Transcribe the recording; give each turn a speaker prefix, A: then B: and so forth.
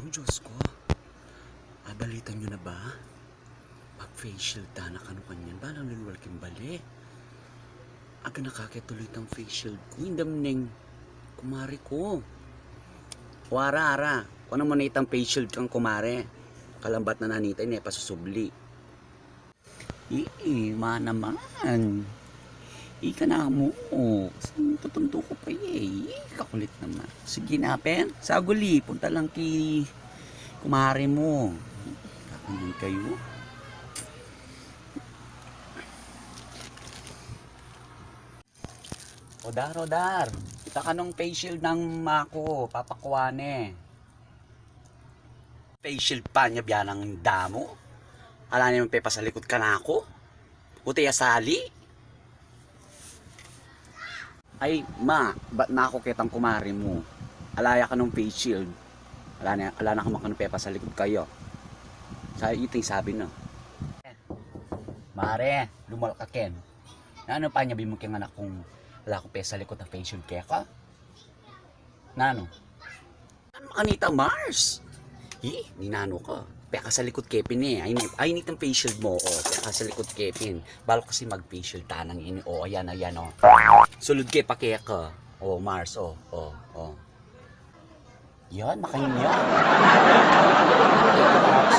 A: Oh, Diyos ko. Balitan nyo na ba? Pag facial ta na kanu kanyan, balang lulwal kimbali. Aga nakakituloy tang facial ko. Indam neng kumari ko. Wara, ara. Kung ano mo na itang facial kang kumare. Kalambat na nanitay na pasusubli. Ma naman. Ika na mo. Tutunto ko pa kakulit naman. Sige na, pen. Saguli. Punta lang ki kumare mo. Kakulit kayo. Rodar. Kita ka nung facial ng mako. Papakuane. Facial pa niya biyan ang damo. Ala naman pepa sa likod ka na ako. Uti asali. Ay, ba't na ako kitang kumari mo? Alaya ka nung face shield. Ala na ka makanong pepa sa likod kayo. Sa iting sabi na. Mare, lumal ka ken. Ano pa niya bimong keng anak kong ala ko pepa sa likod na face shield kaya ka? Nano? Ano kanita Mars? Ninano ka. Peka sa likod Kevin ay need ang facial mo. Peka sa likod Kevin. Balo kasi mag-facial tanang ini. Ayan. Sulod kay pakaya ka. Mars. Yan, makahinya. Mars.